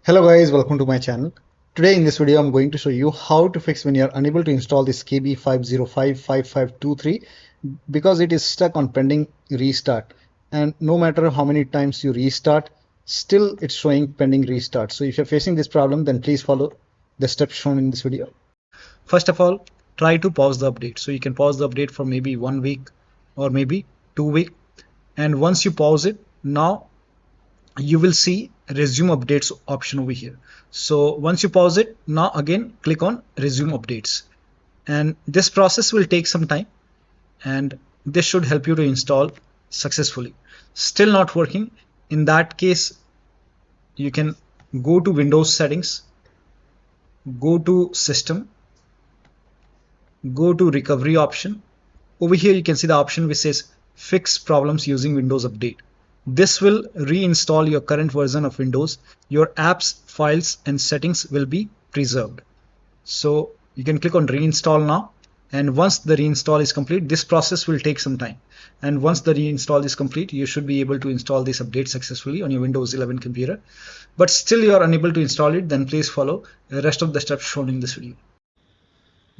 Hello guys, welcome to my channel. Today in this video I'm going to show you how to fix when you're unable to install this KB5055523 because it is stuck on pending restart, and no matter how many times you restart, still it's showing pending restart. So if you're facing this problem, then please follow the steps shown in this video. First of all, try to pause the update. So you can pause the update for maybe 1 week or maybe 2 weeks, and once you pause it, now you will see resume updates option over here. So once you pause it, now again click on resume updates, and this process will take some time, and this should help you to install successfully. Still not working? In that case, you can go to Windows settings, go to system, go to recovery option. Over here you can see the option which says fix problems using Windows Update. This will reinstall your current version of Windows. Your apps, files and settings will be preserved. So you can click on reinstall now, and once the reinstall is complete, this process will take some time, and once the reinstall is complete, you should be able to install this update successfully on your Windows 11 computer. But still you are unable to install it, then please follow the rest of the steps shown in this video.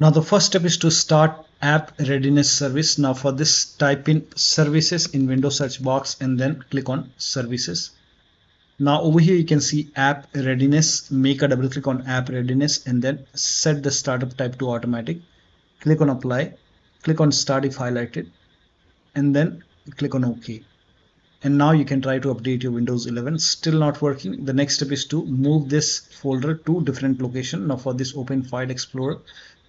Now the first step is to start app readiness service. Now for this, type in services in Windows search box and then click on services. Now over here you can see app readiness. Make a double click on app readiness and then set the startup type to automatic. Click on apply, click on start if highlighted, and then click on OK. And now you can try to update your Windows 11. Still not working. The next step is to move this folder to different location. Now for this, open File Explorer,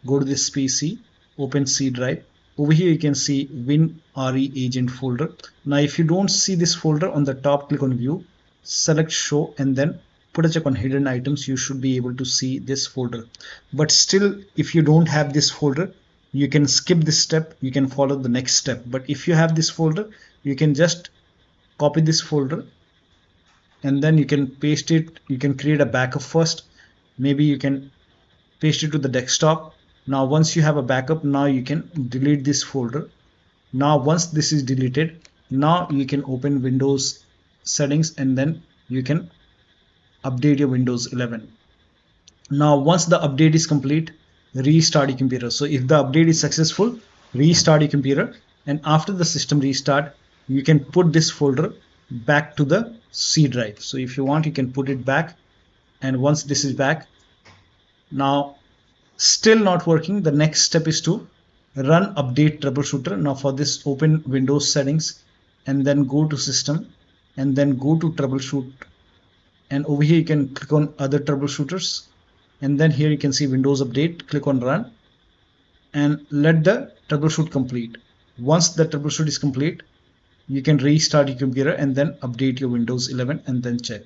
go to this PC, open C drive. Over here you can see WinREAgent folder. Now if you don't see this folder on the top, click on view, select show, and then put a check on hidden items. You should be able to see this folder. But still, if you don't have this folder, you can skip this step, you can follow the next step. But if you have this folder, you can just copy this folder and then you can paste it. You can create a backup first. Maybe you can paste it to the desktop. Now once you have a backup, now you can delete this folder. Now once this is deleted, now you can open Windows settings and then you can update your Windows 11. Now once the update is complete, restart your computer. So if the update is successful, restart your computer, and after the system restart, you can put this folder back to the C drive. So if you want, you can put it back, and once this is back, now still not working, the next step is to run update troubleshooter. Now for this, open Windows settings and then go to system and then go to troubleshoot, and over here you can click on other troubleshooters, and then here you can see Windows Update. Click on run and let the troubleshoot complete. Once the troubleshoot is complete, you can restart your computer and then update your Windows 11 and then check.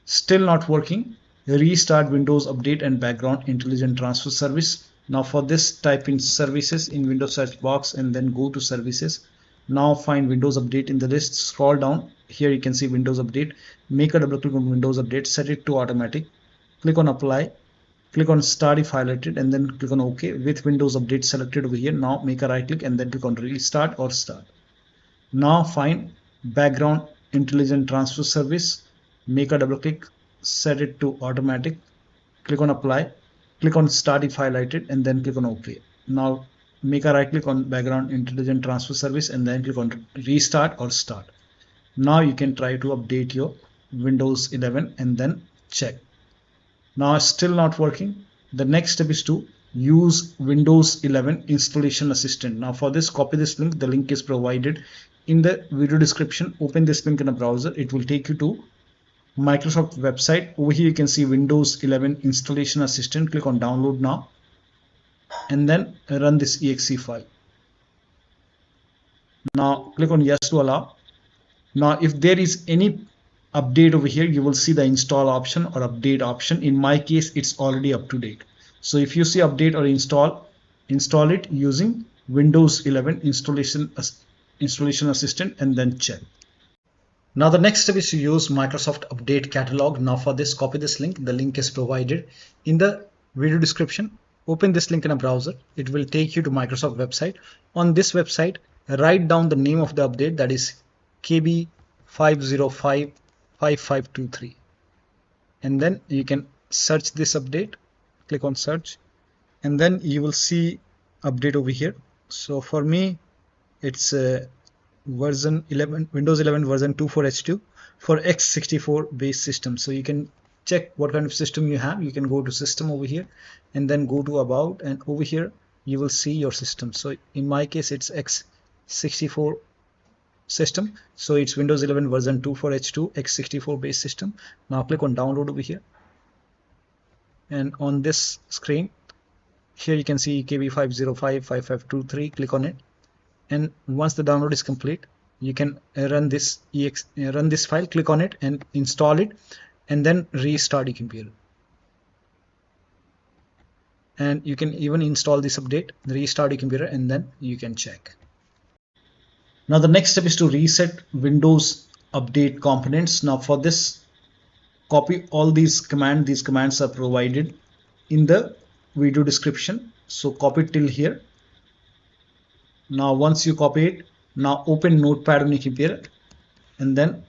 Still not working? Restart Windows Update and Background Intelligent Transfer Service. Now for this, type in services in Windows search box and then go to services. Now find Windows Update in the list, scroll down, here you can see Windows Update. Make a double click on Windows Update, set it to automatic, click on apply, click on start if highlighted, and then click on OK. With Windows Update selected over here, now make a right click and then click on restart or start. Now find Background Intelligent Transfer Service, make a double click, set it to automatic, click on apply, click on start if highlighted, and then click on OK. Now make a right click on Background Intelligent Transfer Service and then click on restart or start. Now you can try to update your Windows 11 and then check. Now still not working. The next step is to use Windows 11 Installation Assistant. Now for this, copy this link. The link is provided in the video description. Open this link in a browser. It will take you to Microsoft website. Over here you can see Windows 11 Installation Assistant. Click on download now and then run this exe file. Now click on yes to allow. Now if there is any update over here, you will see the install option or update option. In my case, it's already up to date. So if you see update or install it using Windows 11 Installation Assistant and then check. Now the next step is to use Microsoft Update Catalog. Now for this, copy this link. The link is provided in the video description. Open this link in a browser. It will take you to Microsoft website. On this website, write down the name of the update, that is KB5055523. and then you can search this update. Click on search, and then you will see update over here. So for me, it's version 11, Windows 11 version 24H2 for x64 based system. So you can check what kind of system you have. You can go to system over here and then go to about, and over here you will see your system. So in my case, it's x64 system, so it's Windows 11 version 24H2 x64 based system. Now click on download over here, and on this screen here you can see KB5055523. Click on it, and once the download is complete, you can run this file. Click on it and install it, and then restart your computer. And you can even install this update, restart your computer, and then you can check. Now the next step is to reset Windows update components. Now for this, copy all these commands. These commands are provided in the video description, so copy it till here. Now once you copy it, now open Notepad on your computer, and then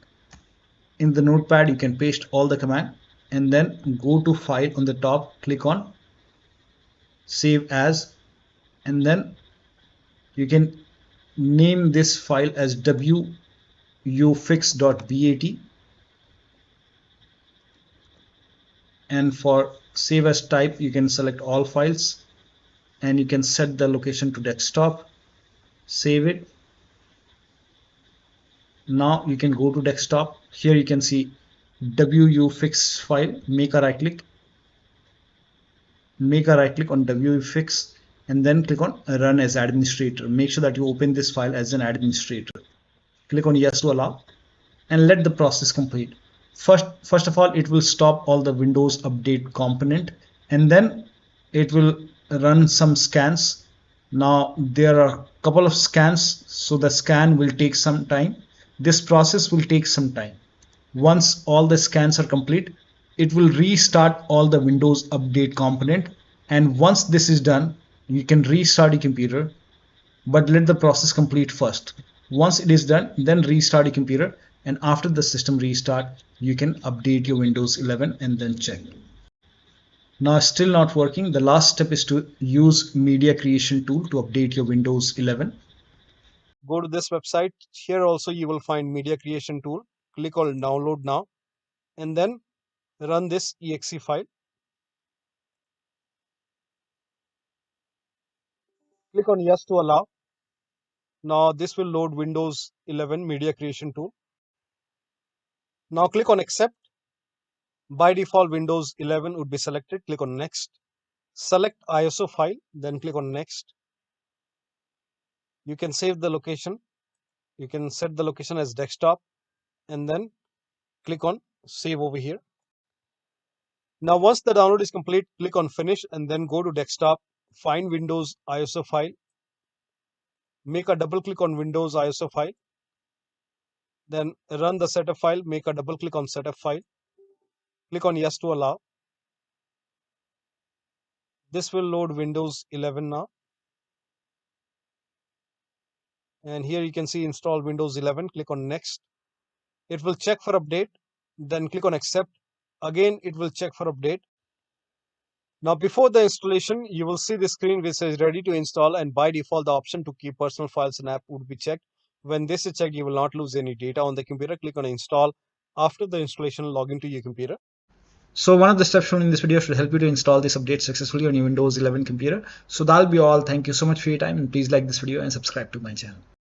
in the Notepad you can paste all the command, and then go to file on the top, click on save as, and then you can name this file as wuauserv.bat, and for save as type you can select all files, and you can set the location to desktop. Save it. Now you can go to desktop. Here you can see wuaufix file. Make a right click on wuaufix, and then click on run as administrator. Make sure that you open this file as an administrator. Click on yes to allow, and let the process complete. First of all, it will stop all the Windows update component, and then it will run some scans. Now there are a couple of scans, so the scan will take some time. This process will take some time. Once all the scans are complete, it will restart all the Windows update component, and once this is done, you can restart your computer, but let the process complete first. Once it is done, then restart your computer, and after the system restart, you can update your Windows 11 and then check. Now still not working. The last step is to use media creation tool to update your Windows 11. Go to this website. Here also you will find media creation tool. Click on download now, and then run this exe file. Click on yes to allow. Now this will load Windows 11 media creation tool. Now click on accept. By default Windows 11 would be selected. Click on next. Select ISO file, then click on next. You can save the location. You can set the location as desktop, and then click on save over here. Now once the download is complete, click on finish, and then go to desktop, find Windows ISO file, make a double click on Windows ISO file, then run the setup file, make a double click on setup file, click on yes to allow. This will load Windows 11 now, and here you can see install Windows 11. Click on next. It will check for update, then click on accept. Again it will check for update. Now before the installation, you will see the screen which says ready to install, and by default the option to keep personal files and app would be checked. When this is checked, you will not lose any data on the computer. Click on install. After the installation, log into your computer. So one of the steps shown in this video should help you to install this update successfully on your Windows 11 computer. So that'll be all. Thank you so much for your time, and please like this video and subscribe to my channel.